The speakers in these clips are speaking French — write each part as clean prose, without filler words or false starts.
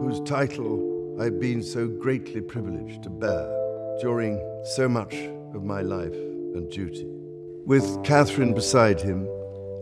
whose title I've been so greatly privileged to bear during so much of my life and duty. With Catherine beside him,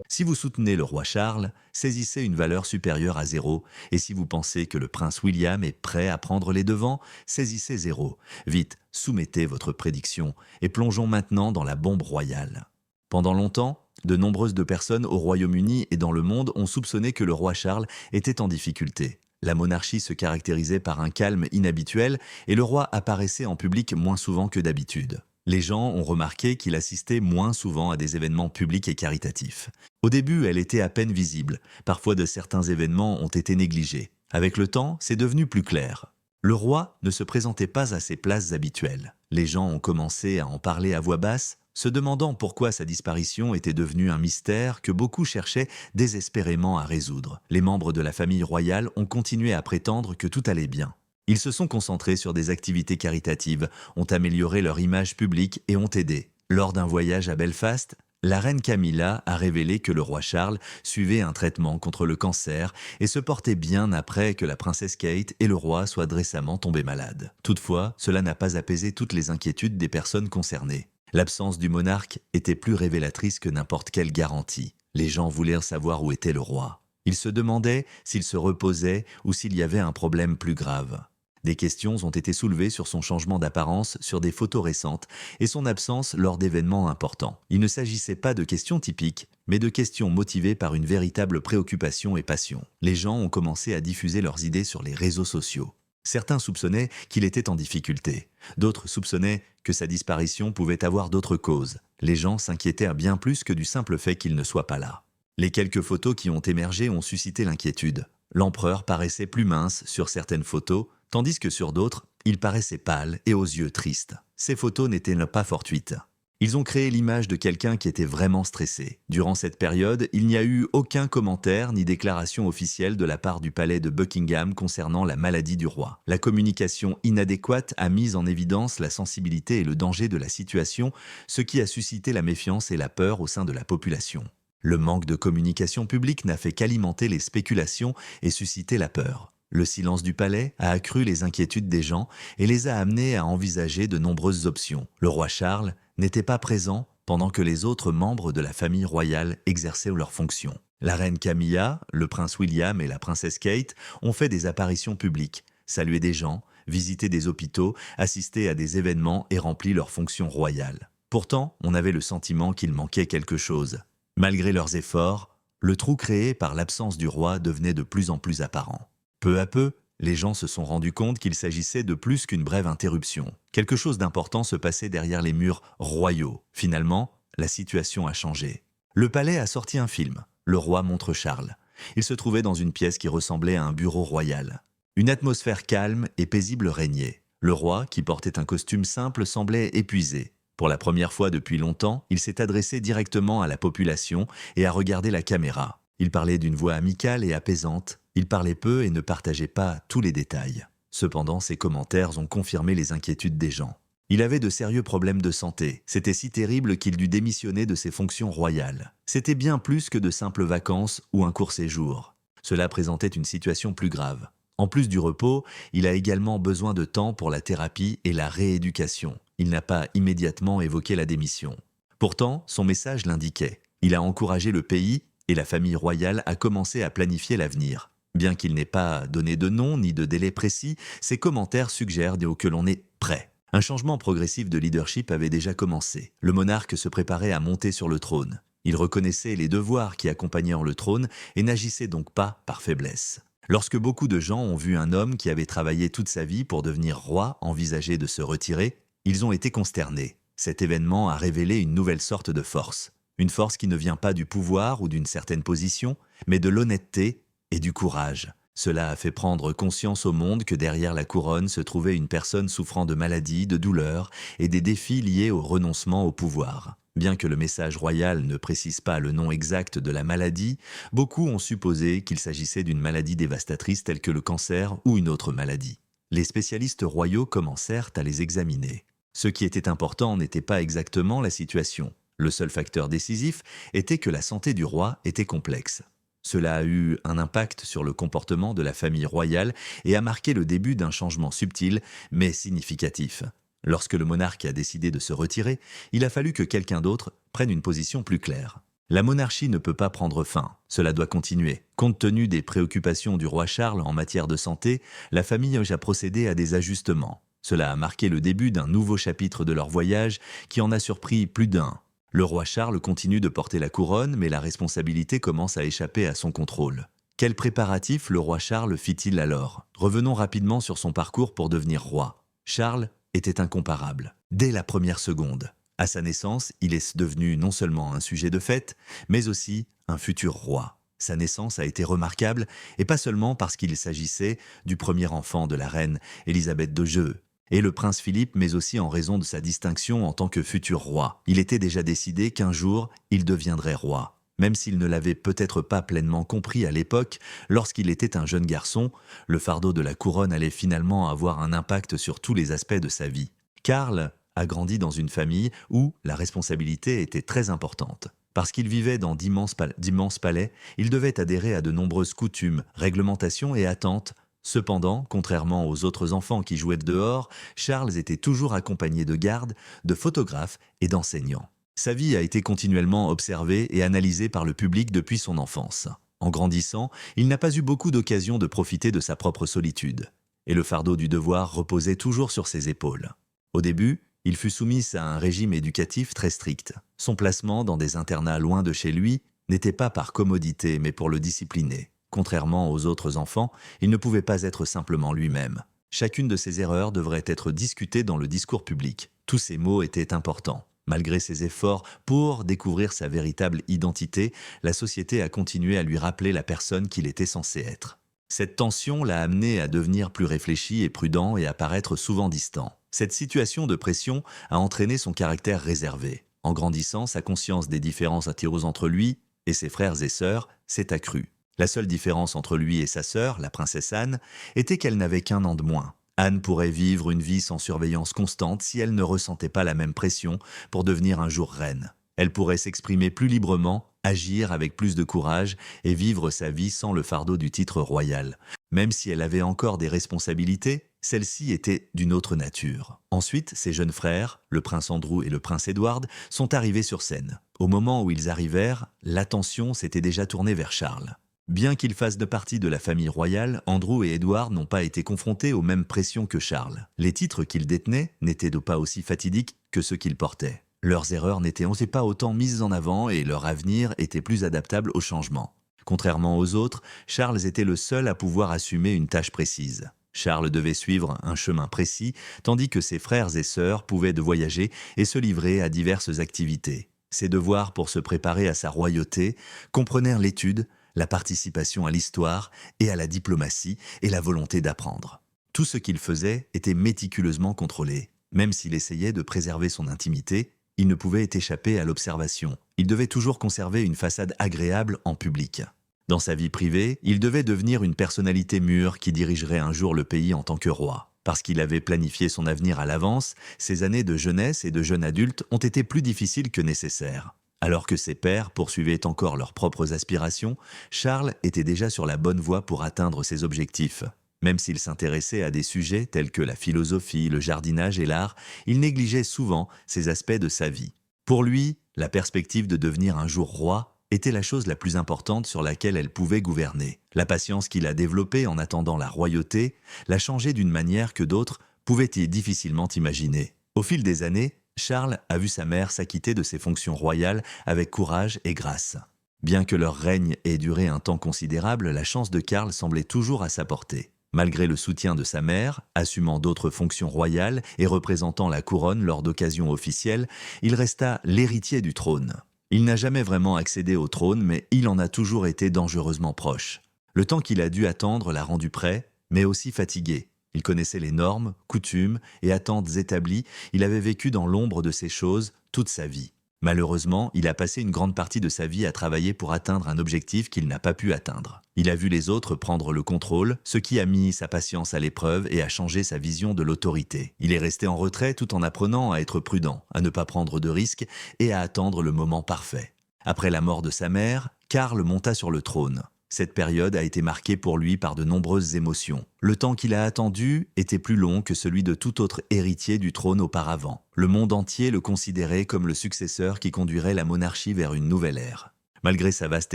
Si vous soutenez le roi Charles, saisissez une valeur supérieure à 0, et si vous pensez que le prince William est prêt à prendre les devants, saisissez 0. Vite, soumettez votre prédiction, et plongeons maintenant dans la bombe royale. Pendant longtemps, de nombreuses personnes au Royaume-Uni et dans le monde ont soupçonné que le roi Charles était en difficulté. La monarchie se caractérisait par un calme inhabituel, et le roi apparaissait en public moins souvent que d'habitude. Les gens ont remarqué qu'il assistait moins souvent à des événements publics et caritatifs. Au début, elle était à peine visible. Parfois, de certains événements ont été négligés. Avec le temps, c'est devenu plus clair. Le roi ne se présentait pas à ses places habituelles. Les gens ont commencé à en parler à voix basse, se demandant pourquoi sa disparition était devenue un mystère que beaucoup cherchaient désespérément à résoudre. Les membres de la famille royale ont continué à prétendre que tout allait bien. Ils se sont concentrés sur des activités caritatives, ont amélioré leur image publique et ont aidé. Lors d'un voyage à Belfast, la reine Camilla a révélé que le roi Charles suivait un traitement contre le cancer et se portait bien après que la princesse Kate et le roi soient récemment tombés malades. Toutefois, cela n'a pas apaisé toutes les inquiétudes des personnes concernées. L'absence du monarque était plus révélatrice que n'importe quelle garantie. Les gens voulaient savoir où était le roi. Ils se demandaient s'il se reposait ou s'il y avait un problème plus grave. Des questions ont été soulevées sur son changement d'apparence sur des photos récentes et son absence lors d'événements importants. Il ne s'agissait pas de questions typiques, mais de questions motivées par une véritable préoccupation et passion. Les gens ont commencé à diffuser leurs idées sur les réseaux sociaux. Certains soupçonnaient qu'il était en difficulté. D'autres soupçonnaient que sa disparition pouvait avoir d'autres causes. Les gens s'inquiétaient bien plus que du simple fait qu'il ne soit pas là. Les quelques photos qui ont émergé ont suscité l'inquiétude. L'empereur paraissait plus mince sur certaines photos, tandis que sur d'autres, il paraissait pâle et aux yeux tristes. Ces photos n'étaient pas fortuites. Ils ont créé l'image de quelqu'un qui était vraiment stressé. Durant cette période, il n'y a eu aucun commentaire ni déclaration officielle de la part du palais de Buckingham concernant la maladie du roi. La communication inadéquate a mis en évidence la sensibilité et le danger de la situation, ce qui a suscité la méfiance et la peur au sein de la population. Le manque de communication publique n'a fait qu'alimenter les spéculations et susciter la peur. Le silence du palais a accru les inquiétudes des gens et les a amenés à envisager de nombreuses options. Le roi Charles n'était pas présent pendant que les autres membres de la famille royale exerçaient leurs fonctions. La reine Camilla, le prince William et la princesse Kate ont fait des apparitions publiques, salué des gens, visité des hôpitaux, assisté à des événements et rempli leurs fonctions royales. Pourtant, on avait le sentiment qu'il manquait quelque chose. Malgré leurs efforts, le trou créé par l'absence du roi devenait de plus en plus apparent. Peu à peu, les gens se sont rendus compte qu'il s'agissait de plus qu'une brève interruption. Quelque chose d'important se passait derrière les murs royaux. Finalement, la situation a changé. Le palais a sorti un film. Le roi montre Charles. Il se trouvait dans une pièce qui ressemblait à un bureau royal. Une atmosphère calme et paisible régnait. Le roi, qui portait un costume simple, semblait épuisé. Pour la première fois depuis longtemps, il s'est adressé directement à la population et a regardé la caméra. Il parlait d'une voix amicale et apaisante. Il parlait peu et ne partageait pas tous les détails. Cependant, ses commentaires ont confirmé les inquiétudes des gens. Il avait de sérieux problèmes de santé. C'était si terrible qu'il dut démissionner de ses fonctions royales. C'était bien plus que de simples vacances ou un court séjour. Cela présentait une situation plus grave. En plus du repos, il a également besoin de temps pour la thérapie et la rééducation. Il n'a pas immédiatement évoqué la démission. Pourtant, son message l'indiquait. Il a encouragé le pays et la famille royale a commencé à planifier l'avenir. Bien qu'il n'ait pas donné de nom ni de délai précis, ses commentaires suggèrent que l'on est prêt. Un changement progressif de leadership avait déjà commencé. Le monarque se préparait à monter sur le trône. Il reconnaissait les devoirs qui accompagnaient le trône et n'agissait donc pas par faiblesse. Lorsque beaucoup de gens ont vu un homme qui avait travaillé toute sa vie pour devenir roi envisager de se retirer, ils ont été consternés. Cet événement a révélé une nouvelle sorte de force. Une force qui ne vient pas du pouvoir ou d'une certaine position, mais de l'honnêteté et du courage. Cela a fait prendre conscience au monde que derrière la couronne se trouvait une personne souffrant de maladies, de douleurs et des défis liés au renoncement au pouvoir. Bien que le message royal ne précise pas le nom exact de la maladie, beaucoup ont supposé qu'il s'agissait d'une maladie dévastatrice telle que le cancer ou une autre maladie. Les spécialistes royaux commencèrent à les examiner. Ce qui était important n'était pas exactement la situation. Le seul facteur décisif était que la santé du roi était complexe. Cela a eu un impact sur le comportement de la famille royale et a marqué le début d'un changement subtil mais significatif. Lorsque le monarque a décidé de se retirer, il a fallu que quelqu'un d'autre prenne une position plus claire. La monarchie ne peut pas prendre fin, cela doit continuer. Compte tenu des préoccupations du roi Charles en matière de santé, la famille a procédé à des ajustements. Cela a marqué le début d'un nouveau chapitre de leur voyage qui en a surpris plus d'un. Le roi Charles continue de porter la couronne, mais la responsabilité commence à échapper à son contrôle. Quels préparatifs le roi Charles fit-il alors? Revenons rapidement sur son parcours pour devenir roi. Charles était incomparable, dès la première seconde. À sa naissance, il est devenu non seulement un sujet de fête, mais aussi un futur roi. Sa naissance a été remarquable, et pas seulement parce qu'il s'agissait du premier enfant de la reine Élisabeth II et le prince Philippe, mais aussi en raison de sa distinction en tant que futur roi. Il était déjà décidé qu'un jour, il deviendrait roi. Même s'il ne l'avait peut-être pas pleinement compris à l'époque, lorsqu'il était un jeune garçon, le fardeau de la couronne allait finalement avoir un impact sur tous les aspects de sa vie. Karl a grandi dans une famille où la responsabilité était très importante. Parce qu'il vivait dans d'immenses palais, il devait adhérer à de nombreuses coutumes, réglementations et attentes. Cependant, contrairement aux autres enfants qui jouaient dehors, Charles était toujours accompagné de gardes, de photographes et d'enseignants. Sa vie a été continuellement observée et analysée par le public depuis son enfance. En grandissant, il n'a pas eu beaucoup d'occasions de profiter de sa propre solitude. Et le fardeau du devoir reposait toujours sur ses épaules. Au début, il fut soumis à un régime éducatif très strict. Son placement dans des internats loin de chez lui n'était pas par commodité, mais pour le discipliner. Contrairement aux autres enfants, il ne pouvait pas être simplement lui-même. Chacune de ses erreurs devrait être discutée dans le discours public. Tous ses mots étaient importants. Malgré ses efforts pour découvrir sa véritable identité, la société a continué à lui rappeler la personne qu'il était censé être. Cette tension l'a amené à devenir plus réfléchi et prudent et à paraître souvent distant. Cette situation de pression a entraîné son caractère réservé. En grandissant, sa conscience des différences entre lui et ses frères et sœurs s'est accrue. La seule différence entre lui et sa sœur, la princesse Anne, était qu'elle n'avait qu'1 an de moins. Anne pourrait vivre une vie sans surveillance constante si elle ne ressentait pas la même pression pour devenir un jour reine. Elle pourrait s'exprimer plus librement, agir avec plus de courage et vivre sa vie sans le fardeau du titre royal. Même si elle avait encore des responsabilités, celles-ci étaient d'une autre nature. Ensuite, ses jeunes frères, le prince Andrew et le prince Edward, sont arrivés sur scène. Au moment où ils arrivèrent, l'attention s'était déjà tournée vers Charles. Bien qu'ils fassent partie de la famille royale, Andrew et Edward n'ont pas été confrontés aux mêmes pressions que Charles. Les titres qu'ils détenaient n'étaient pas aussi fatidiques que ceux qu'ils portaient. Leurs erreurs n'étaient pas autant mises en avant et leur avenir était plus adaptable au changement. Contrairement aux autres, Charles était le seul à pouvoir assumer une tâche précise. Charles devait suivre un chemin précis, tandis que ses frères et sœurs pouvaient voyager et se livrer à diverses activités. Ses devoirs pour se préparer à sa royauté comprenaient l'étude, la participation à l'histoire et à la diplomatie et la volonté d'apprendre. Tout ce qu'il faisait était méticuleusement contrôlé. Même s'il essayait de préserver son intimité, il ne pouvait échapper à l'observation. Il devait toujours conserver une façade agréable en public. Dans sa vie privée, il devait devenir une personnalité mûre qui dirigerait un jour le pays en tant que roi. Parce qu'il avait planifié son avenir à l'avance, ses années de jeunesse et de jeune adulte ont été plus difficiles que nécessaires. Alors que ses pairs poursuivaient encore leurs propres aspirations, Charles était déjà sur la bonne voie pour atteindre ses objectifs. Même s'il s'intéressait à des sujets tels que la philosophie, le jardinage et l'art, il négligeait souvent ces aspects de sa vie. Pour lui, la perspective de devenir un jour roi était la chose la plus importante sur laquelle elle pouvait gouverner. La patience qu'il a développée en attendant la royauté l'a changé d'une manière que d'autres pouvaient difficilement imaginer. Au fil des années, Charles a vu sa mère s'acquitter de ses fonctions royales avec courage et grâce. Bien que leur règne ait duré un temps considérable, la chance de Karl semblait toujours à sa portée. Malgré le soutien de sa mère, assumant d'autres fonctions royales et représentant la couronne lors d'occasions officielles, il resta l'héritier du trône. Il n'a jamais vraiment accédé au trône, mais il en a toujours été dangereusement proche. Le temps qu'il a dû attendre l'a rendu prêt, mais aussi fatigué. Il connaissait les normes, coutumes et attentes établies, il avait vécu dans l'ombre de ces choses toute sa vie. Malheureusement, il a passé une grande partie de sa vie à travailler pour atteindre un objectif qu'il n'a pas pu atteindre. Il a vu les autres prendre le contrôle, ce qui a mis sa patience à l'épreuve et a changé sa vision de l'autorité. Il est resté en retrait tout en apprenant à être prudent, à ne pas prendre de risques et à attendre le moment parfait. Après la mort de sa mère, Karl monta sur le trône. Cette période a été marquée pour lui par de nombreuses émotions. Le temps qu'il a attendu était plus long que celui de tout autre héritier du trône auparavant. Le monde entier le considérait comme le successeur qui conduirait la monarchie vers une nouvelle ère. Malgré sa vaste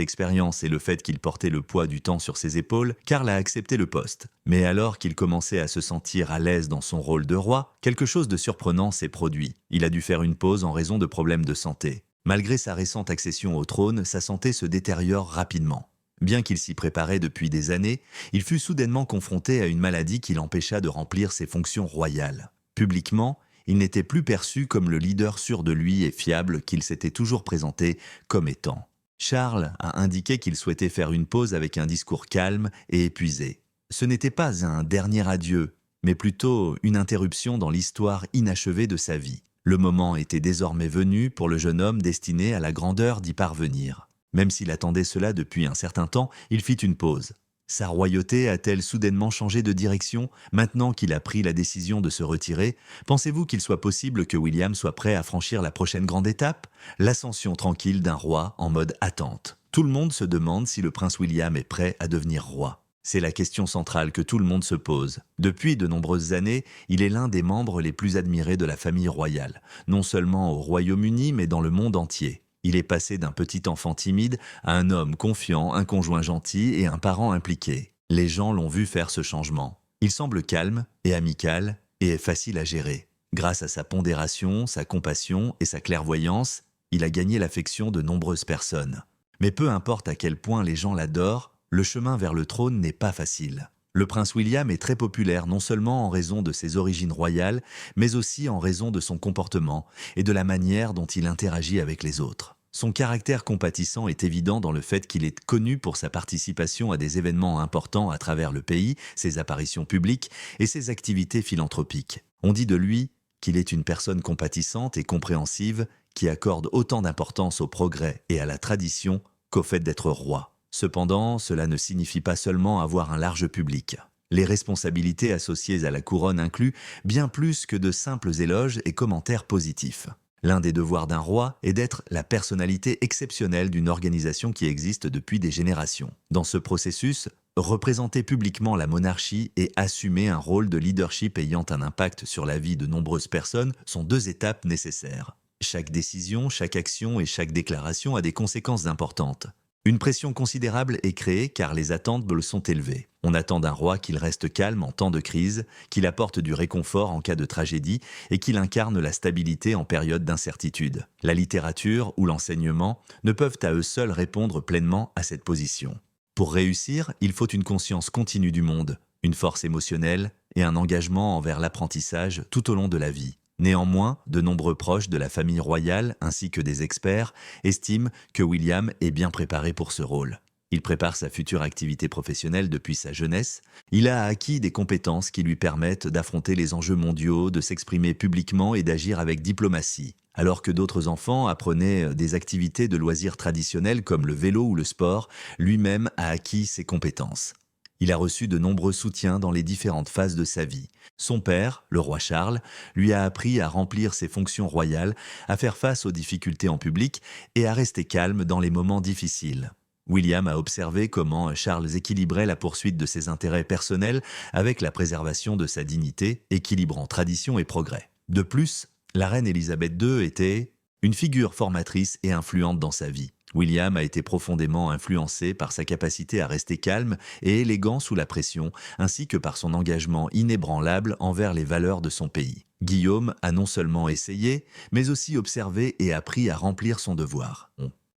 expérience et le fait qu'il portait le poids du temps sur ses épaules, Karl a accepté le poste. Mais alors qu'il commençait à se sentir à l'aise dans son rôle de roi, quelque chose de surprenant s'est produit. Il a dû faire une pause en raison de problèmes de santé. Malgré sa récente accession au trône, sa santé se détériore rapidement. Bien qu'il s'y préparait depuis des années, il fut soudainement confronté à une maladie qui l'empêcha de remplir ses fonctions royales. Publiquement, il n'était plus perçu comme le leader sûr de lui et fiable qu'il s'était toujours présenté comme étant. Charles a indiqué qu'il souhaitait faire une pause avec un discours calme et épuisé. Ce n'était pas un dernier adieu, mais plutôt une interruption dans l'histoire inachevée de sa vie. Le moment était désormais venu pour le jeune homme destiné à la grandeur d'y parvenir. Même s'il attendait cela depuis un certain temps, il fit une pause. Sa royauté a-t-elle soudainement changé de direction maintenant qu'il a pris la décision de se retirer? Pensez-vous qu'il soit possible que William soit prêt à franchir la prochaine grande étape? L'ascension tranquille d'un roi en mode attente. Tout le monde se demande si le prince William est prêt à devenir roi. C'est la question centrale que tout le monde se pose. Depuis de nombreuses années, il est l'un des membres les plus admirés de la famille royale, non seulement au Royaume-Uni mais dans le monde entier. Il est passé d'un petit enfant timide à un homme confiant, un conjoint gentil et un parent impliqué. Les gens l'ont vu faire ce changement. Il semble calme et amical et est facile à gérer. Grâce à sa pondération, sa compassion et sa clairvoyance, il a gagné l'affection de nombreuses personnes. Mais peu importe à quel point les gens l'adorent, le chemin vers le trône n'est pas facile. Le prince William est très populaire non seulement en raison de ses origines royales, mais aussi en raison de son comportement et de la manière dont il interagit avec les autres. Son caractère compatissant est évident dans le fait qu'il est connu pour sa participation à des événements importants à travers le pays, ses apparitions publiques et ses activités philanthropiques. On dit de lui qu'il est une personne compatissante et compréhensive qui accorde autant d'importance au progrès et à la tradition qu'au fait d'être roi. Cependant, cela ne signifie pas seulement avoir un large public. Les responsabilités associées à la couronne incluent bien plus que de simples éloges et commentaires positifs. L'un des devoirs d'un roi est d'être la personnalité exceptionnelle d'une organisation qui existe depuis des générations. Dans ce processus, représenter publiquement la monarchie et assumer un rôle de leadership ayant un impact sur la vie de nombreuses personnes sont deux étapes nécessaires. Chaque décision, chaque action et chaque déclaration a des conséquences importantes. Une pression considérable est créée car les attentes sont élevées. On attend d'un roi qu'il reste calme en temps de crise, qu'il apporte du réconfort en cas de tragédie et qu'il incarne la stabilité en période d'incertitude. La littérature ou l'enseignement ne peuvent à eux seuls répondre pleinement à cette position. Pour réussir, il faut une conscience continue du monde, une force émotionnelle et un engagement envers l'apprentissage tout au long de la vie. Néanmoins, de nombreux proches de la famille royale ainsi que des experts estiment que William est bien préparé pour ce rôle. Il prépare sa future activité professionnelle depuis sa jeunesse. Il a acquis des compétences qui lui permettent d'affronter les enjeux mondiaux, de s'exprimer publiquement et d'agir avec diplomatie. Alors que d'autres enfants apprenaient des activités de loisirs traditionnelles comme le vélo ou le sport, lui-même a acquis ces compétences. Il a reçu de nombreux soutiens dans les différentes phases de sa vie. Son père, le roi Charles, lui a appris à remplir ses fonctions royales, à faire face aux difficultés en public et à rester calme dans les moments difficiles. William a observé comment Charles équilibrait la poursuite de ses intérêts personnels avec la préservation de sa dignité, équilibrant tradition et progrès. De plus, la reine Élisabeth II était une figure formatrice et influente dans sa vie. William a été profondément influencé par sa capacité à rester calme et élégant sous la pression, ainsi que par son engagement inébranlable envers les valeurs de son pays. Guillaume a non seulement essayé, mais aussi observé et appris à remplir son devoir.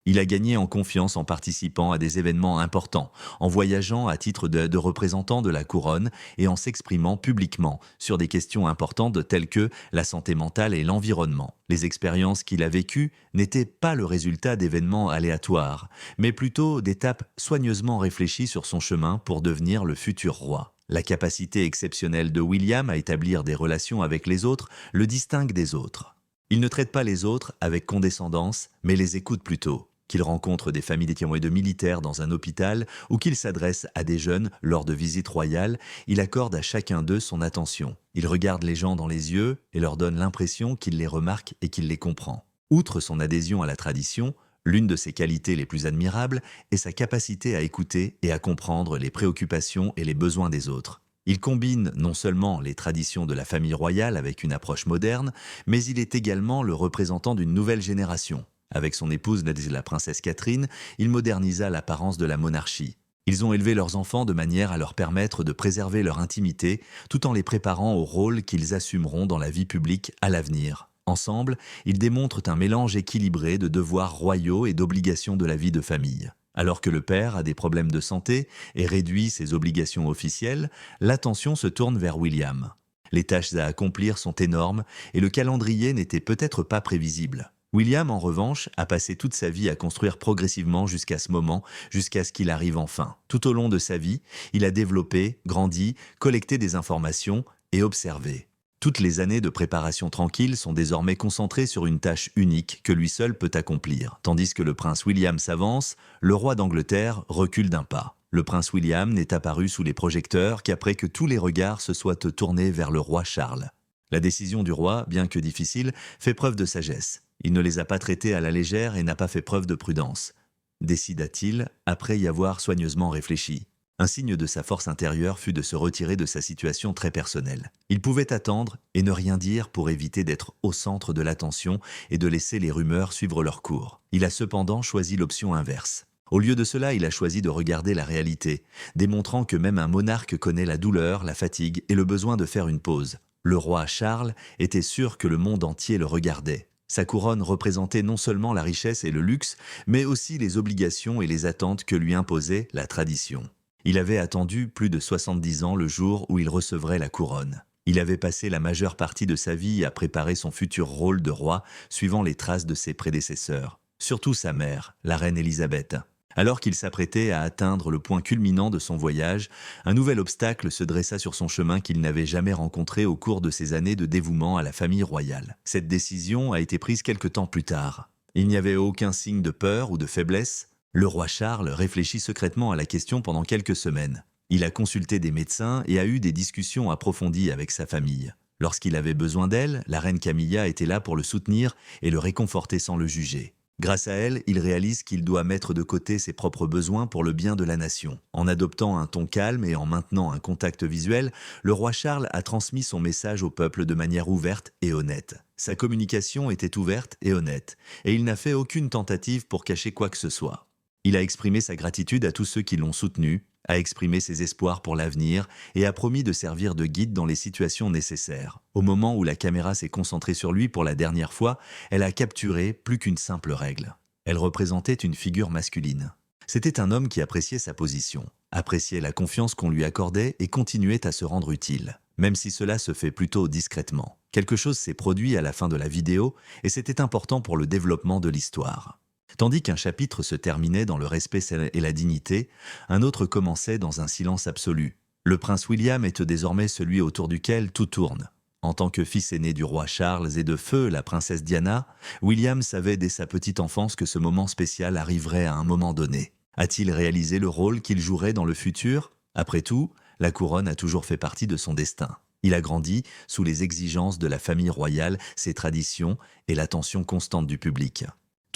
Il a gagné en confiance en participant à des événements importants, en voyageant à titre de représentant de la couronne et en s'exprimant publiquement sur des questions importantes telles que la santé mentale et l'environnement. Les expériences qu'il a vécues n'étaient pas le résultat d'événements aléatoires, mais plutôt d'étapes soigneusement réfléchies sur son chemin pour devenir le futur roi. La capacité exceptionnelle de William à établir des relations avec les autres le distingue des autres. Il ne traite pas les autres avec condescendance, mais les écoute plutôt. Qu'il rencontre des familles de militaires dans un hôpital ou qu'il s'adresse à des jeunes lors de visites royales, il accorde à chacun d'eux son attention. Il regarde les gens dans les yeux et leur donne l'impression qu'il les remarque et qu'il les comprend. Outre son adhésion à la tradition, L'une de ses qualités les plus admirables est sa capacité à écouter et à comprendre les préoccupations et les besoins des autres. Il combine non seulement les traditions de la famille royale avec une approche moderne, mais il est également le représentant d'une nouvelle génération. Avec son épouse, la princesse Catherine, il modernisa l'apparence de la monarchie. Ils ont élevé leurs enfants de manière à leur permettre de préserver leur intimité, tout en les préparant au rôle qu'ils assumeront dans la vie publique à l'avenir. Ensemble, ils démontrent un mélange équilibré de devoirs royaux et d'obligations de la vie de famille. Alors que le père a des problèmes de santé et réduit ses obligations officielles, l'attention se tourne vers William. Les tâches à accomplir sont énormes et le calendrier n'était peut-être pas prévisible. William, en revanche, a passé toute sa vie à construire progressivement jusqu'à ce moment, jusqu'à ce qu'il arrive enfin. Tout au long de sa vie, il a développé, grandi, collecté des informations et observé. Toutes les années de préparation tranquille sont désormais concentrées sur une tâche unique que lui seul peut accomplir. Tandis que le prince William s'avance, le roi d'Angleterre recule d'un pas. Le prince William n'est apparu sous les projecteurs qu'après que tous les regards se soient tournés vers le roi Charles. La décision du roi, bien que difficile, fait preuve de sagesse. Il ne les a pas traités à la légère et n'a pas fait preuve de prudence. Décida-t-il, après y avoir soigneusement réfléchi. Un signe de sa force intérieure fut de se retirer de sa situation très personnelle. Il pouvait attendre et ne rien dire pour éviter d'être au centre de l'attention et de laisser les rumeurs suivre leur cours. Il a cependant choisi l'option inverse. Au lieu de cela, il a choisi de regarder la réalité, démontrant que même un monarque connaît la douleur, la fatigue et le besoin de faire une pause. Le roi Charles était sûr que le monde entier le regardait. Sa couronne représentait non seulement la richesse et le luxe, mais aussi les obligations et les attentes que lui imposait la tradition. Il avait attendu plus de 70 ans le jour où il recevrait la couronne. Il avait passé la majeure partie de sa vie à préparer son futur rôle de roi, suivant les traces de ses prédécesseurs. Surtout sa mère, la reine Élisabeth. Alors qu'il s'apprêtait à atteindre le point culminant de son voyage, un nouvel obstacle se dressa sur son chemin qu'il n'avait jamais rencontré au cours de ses années de dévouement à la famille royale. Cette décision a été prise quelque temps plus tard. Il n'y avait aucun signe de peur ou de faiblesse. Le roi Charles réfléchit secrètement à la question pendant quelques semaines. Il a consulté des médecins et a eu des discussions approfondies avec sa famille. Lorsqu'il avait besoin d'elle, la reine Camilla était là pour le soutenir et le réconforter sans le juger. Grâce à elle, il réalise qu'il doit mettre de côté ses propres besoins pour le bien de la nation. En adoptant un ton calme et en maintenant un contact visuel, le roi Charles a transmis son message au peuple de manière ouverte et honnête. Sa communication était ouverte et honnête, et il n'a fait aucune tentative pour cacher quoi que ce soit. Il a exprimé sa gratitude à tous ceux qui l'ont soutenu, a exprimé ses espoirs pour l'avenir et a promis de servir de guide dans les situations nécessaires. Au moment où la caméra s'est concentrée sur lui pour la dernière fois, elle a capturé plus qu'une simple règle. Elle représentait une figure masculine. C'était un homme qui appréciait sa position, appréciait la confiance qu'on lui accordait et continuait à se rendre utile, même si cela se fait plutôt discrètement. Quelque chose s'est produit à la fin de la vidéo et c'était important pour le développement de l'histoire. Tandis qu'un chapitre se terminait dans le respect et la dignité, un autre commençait dans un silence absolu. Le prince William est désormais celui autour duquel tout tourne. En tant que fils aîné du roi Charles et de feu la princesse Diana, William savait dès sa petite enfance que ce moment spécial arriverait à un moment donné. A-t-il réalisé le rôle qu'il jouerait dans le futur ? Après tout, la couronne a toujours fait partie de son destin. Il a grandi sous les exigences de la famille royale, ses traditions et l'attention constante du public.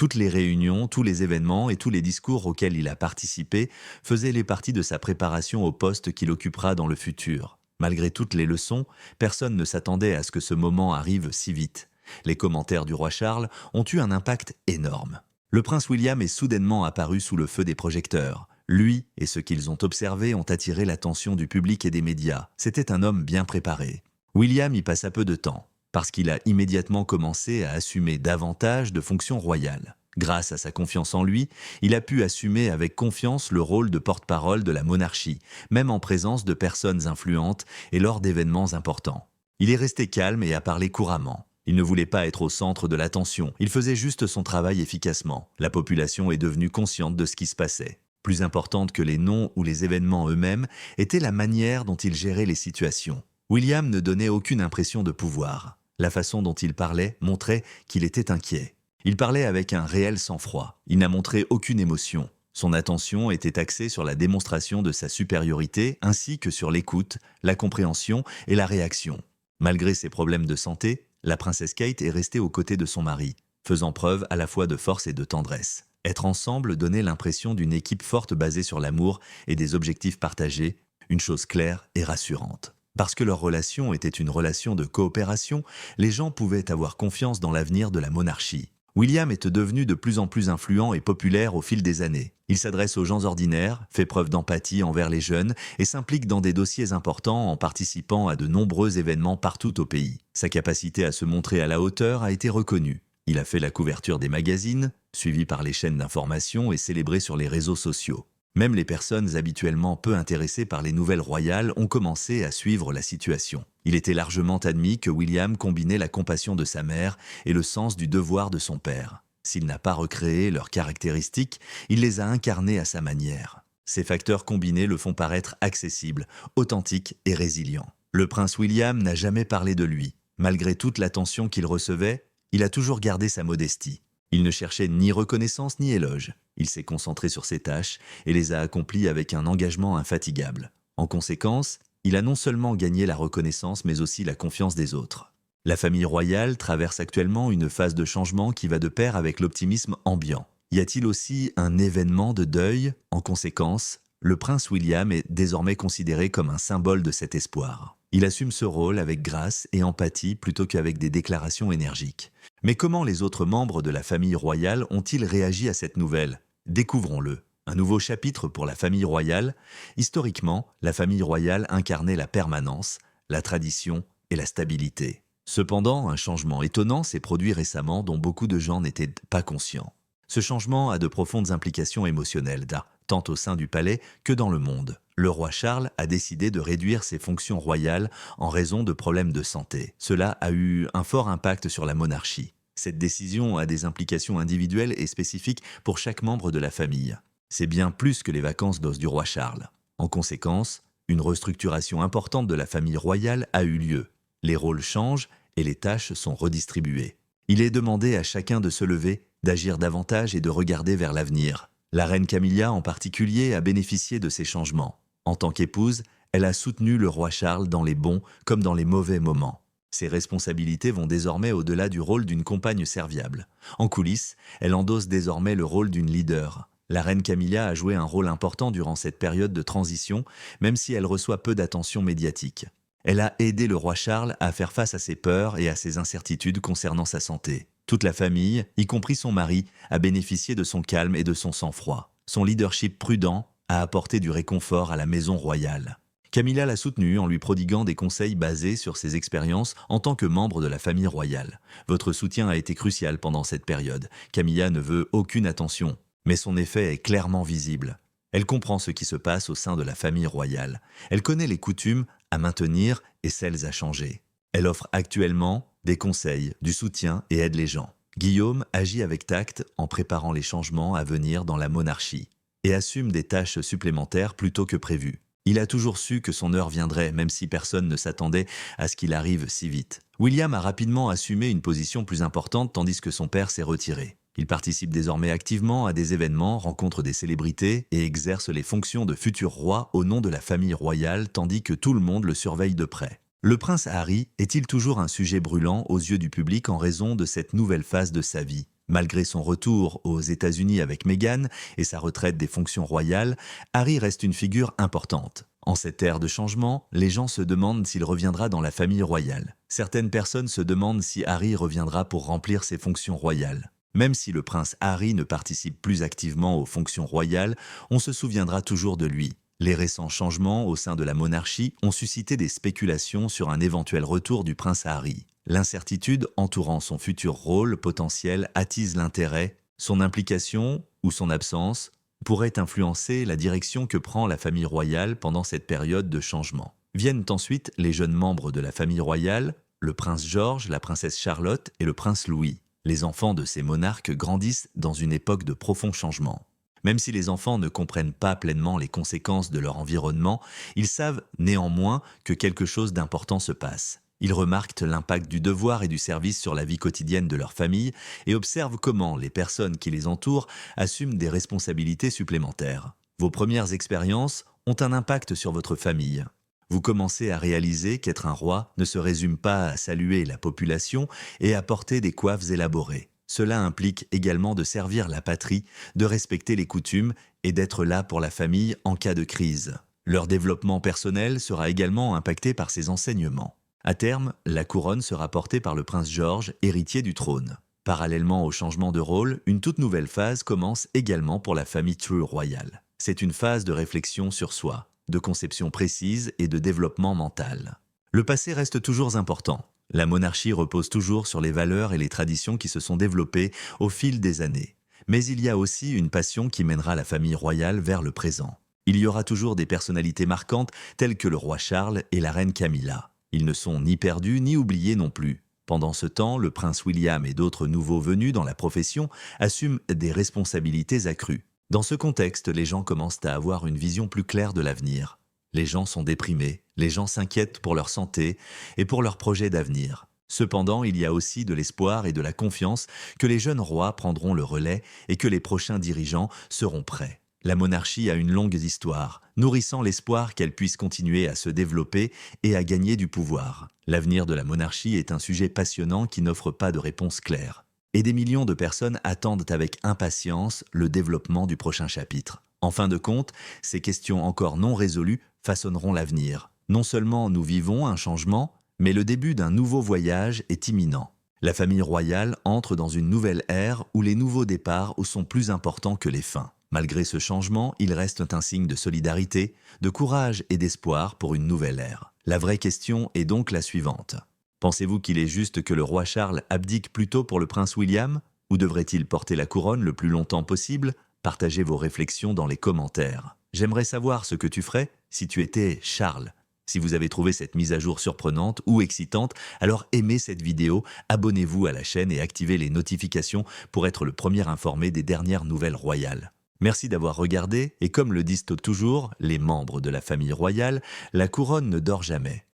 Toutes les réunions, tous les événements et tous les discours auxquels il a participé faisaient les parties de sa préparation au poste qu'il occupera dans le futur. Malgré toutes les leçons, personne ne s'attendait à ce que ce moment arrive si vite. Les commentaires du roi Charles ont eu un impact énorme. Le prince William est soudainement apparu sous le feu des projecteurs. Lui et ceux qu'ils ont observés ont attiré l'attention du public et des médias. C'était un homme bien préparé. William y passa peu de temps, parce qu'il a immédiatement commencé à assumer davantage de fonctions royales. Grâce à sa confiance en lui, il a pu assumer avec confiance le rôle de porte-parole de la monarchie, même en présence de personnes influentes et lors d'événements importants. Il est resté calme et a parlé couramment. Il ne voulait pas être au centre de l'attention, il faisait juste son travail efficacement. La population est devenue consciente de ce qui se passait. Plus importante que les noms ou les événements eux-mêmes était la manière dont il gérait les situations. William ne donnait aucune impression de pouvoir. La façon dont il parlait montrait qu'il était inquiet. Il parlait avec un réel sang-froid. Il n'a montré aucune émotion. Son attention était axée sur la démonstration de sa supériorité ainsi que sur l'écoute, la compréhension et la réaction. Malgré ses problèmes de santé, la princesse Kate est restée aux côtés de son mari, faisant preuve à la fois de force et de tendresse. Être ensemble donnait l'impression d'une équipe forte basée sur l'amour et des objectifs partagés, une chose claire et rassurante. Parce que leur relation était une relation de coopération, les gens pouvaient avoir confiance dans l'avenir de la monarchie. William est devenu de plus en plus influent et populaire au fil des années. Il s'adresse aux gens ordinaires, fait preuve d'empathie envers les jeunes et s'implique dans des dossiers importants en participant à de nombreux événements partout au pays. Sa capacité à se montrer à la hauteur a été reconnue. Il a fait la couverture des magazines, suivi par les chaînes d'information et célébré sur les réseaux sociaux. Même les personnes habituellement peu intéressées par les nouvelles royales ont commencé à suivre la situation. Il était largement admis que William combinait la compassion de sa mère et le sens du devoir de son père. S'il n'a pas recréé leurs caractéristiques, il les a incarnées à sa manière. Ces facteurs combinés le font paraître accessible, authentique et résilient. Le prince William n'a jamais parlé de lui. Malgré toute l'attention qu'il recevait, il a toujours gardé sa modestie. Il ne cherchait ni reconnaissance ni éloge. Il s'est concentré sur ses tâches et les a accomplies avec un engagement infatigable. En conséquence, il a non seulement gagné la reconnaissance mais aussi la confiance des autres. La famille royale traverse actuellement une phase de changement qui va de pair avec l'optimisme ambiant. Y a-t-il aussi un événement de deuil? En conséquence, le prince William est désormais considéré comme un symbole de cet espoir. Il assume ce rôle avec grâce et empathie plutôt qu'avec des déclarations énergiques. Mais comment les autres membres de la famille royale ont-ils réagi à cette nouvelle? Découvrons-le. Un nouveau chapitre pour la famille royale. Historiquement, la famille royale incarnait la permanence, la tradition et la stabilité. Cependant, un changement étonnant s'est produit récemment dont beaucoup de gens n'étaient pas conscients. Ce changement a de profondes implications émotionnelles, tant au sein du palais que dans le monde. Le roi Charles a décidé de réduire ses fonctions royales en raison de problèmes de santé. Cela a eu un fort impact sur la monarchie. Cette décision a des implications individuelles et spécifiques pour chaque membre de la famille. C'est bien plus que les vacances d'os du roi Charles. En conséquence, une restructuration importante de la famille royale a eu lieu. Les rôles changent et les tâches sont redistribuées. Il est demandé à chacun de se lever, d'agir davantage et de regarder vers l'avenir. La reine Camilla en particulier a bénéficié de ces changements. En tant qu'épouse, elle a soutenu le roi Charles dans les bons comme dans les mauvais moments. Ses responsabilités vont désormais au-delà du rôle d'une compagne serviable. En coulisses, elle endosse désormais le rôle d'une leader. La reine Camilla a joué un rôle important durant cette période de transition, même si elle reçoit peu d'attention médiatique. Elle a aidé le roi Charles à faire face à ses peurs et à ses incertitudes concernant sa santé. Toute la famille, y compris son mari, a bénéficié de son calme et de son sang-froid. Son leadership prudent a apporté du réconfort à la maison royale. Camilla l'a soutenue en lui prodiguant des conseils basés sur ses expériences en tant que membre de la famille royale. Votre soutien a été crucial pendant cette période. Camilla ne veut aucune attention, mais son effet est clairement visible. Elle comprend ce qui se passe au sein de la famille royale. Elle connaît les coutumes à maintenir et celles à changer. Elle offre actuellement des conseils, du soutien et aide les gens. Guillaume agit avec tact en préparant les changements à venir dans la monarchie et assume des tâches supplémentaires plutôt que prévues. Il a toujours su que son heure viendrait, même si personne ne s'attendait à ce qu'il arrive si vite. William a rapidement assumé une position plus importante tandis que son père s'est retiré. Il participe désormais activement à des événements, rencontre des célébrités et exerce les fonctions de futur roi au nom de la famille royale tandis que tout le monde le surveille de près. Le prince Harry est-il toujours un sujet brûlant aux yeux du public en raison de cette nouvelle phase de sa vie? Malgré son retour aux États-Unis avec Meghan et sa retraite des fonctions royales, Harry reste une figure importante. En cette ère de changement, les gens se demandent s'il reviendra dans la famille royale. Certaines personnes se demandent si Harry reviendra pour remplir ses fonctions royales. Même si le prince Harry ne participe plus activement aux fonctions royales, on se souviendra toujours de lui. Les récents changements au sein de la monarchie ont suscité des spéculations sur un éventuel retour du prince Harry. L'incertitude entourant son futur rôle potentiel attise l'intérêt. Son implication ou son absence pourrait influencer la direction que prend la famille royale pendant cette période de changement. Viennent ensuite les jeunes membres de la famille royale, le prince George, la princesse Charlotte et le prince Louis. Les enfants de ces monarques grandissent dans une époque de profonds changements. Même si les enfants ne comprennent pas pleinement les conséquences de leur environnement, ils savent néanmoins que quelque chose d'important se passe. Ils remarquent l'impact du devoir et du service sur la vie quotidienne de leur famille et observent comment les personnes qui les entourent assument des responsabilités supplémentaires. Vos premières expériences ont un impact sur votre famille. Vous commencez à réaliser qu'être un roi ne se résume pas à saluer la population et à porter des coiffes élaborées. Cela implique également de servir la patrie, de respecter les coutumes et d'être là pour la famille en cas de crise. Leur développement personnel sera également impacté par ces enseignements. À terme, la couronne sera portée par le prince George, héritier du trône. Parallèlement au changement de rôle, une toute nouvelle phase commence également pour la famille True royale. C'est une phase de réflexion sur soi, de conception précise et de développement mental. Le passé reste toujours important. La monarchie repose toujours sur les valeurs et les traditions qui se sont développées au fil des années. Mais il y a aussi une passion qui mènera la famille royale vers le présent. Il y aura toujours des personnalités marquantes telles que le roi Charles et la reine Camilla. Ils ne sont ni perdus ni oubliés non plus. Pendant ce temps, le prince William et d'autres nouveaux venus dans la profession assument des responsabilités accrues. Dans ce contexte, les gens commencent à avoir une vision plus claire de l'avenir. Les gens sont déprimés, les gens s'inquiètent pour leur santé et pour leurs projets d'avenir. Cependant, il y a aussi de l'espoir et de la confiance que les jeunes rois prendront le relais et que les prochains dirigeants seront prêts. La monarchie a une longue histoire, nourrissant l'espoir qu'elle puisse continuer à se développer et à gagner du pouvoir. L'avenir de la monarchie est un sujet passionnant qui n'offre pas de réponse claire. Et des millions de personnes attendent avec impatience le développement du prochain chapitre. En fin de compte, ces questions encore non résolues façonneront l'avenir. Non seulement nous vivons un changement, mais le début d'un nouveau voyage est imminent. La famille royale entre dans une nouvelle ère où les nouveaux départs sont plus importants que les fins. Malgré ce changement, il reste un signe de solidarité, de courage et d'espoir pour une nouvelle ère. La vraie question est donc la suivante. Pensez-vous qu'il est juste que le roi Charles abdique plus tôt pour le prince William? Ou devrait-il porter la couronne le plus longtemps possible? Partagez vos réflexions dans les commentaires. J'aimerais savoir ce que tu ferais si tu étais Charles. Si vous avez trouvé cette mise à jour surprenante ou excitante, alors aimez cette vidéo, abonnez-vous à la chaîne et activez les notifications pour être le premier informé des dernières nouvelles royales. Merci d'avoir regardé et comme le disent toujours les membres de la famille royale, la couronne ne dort jamais.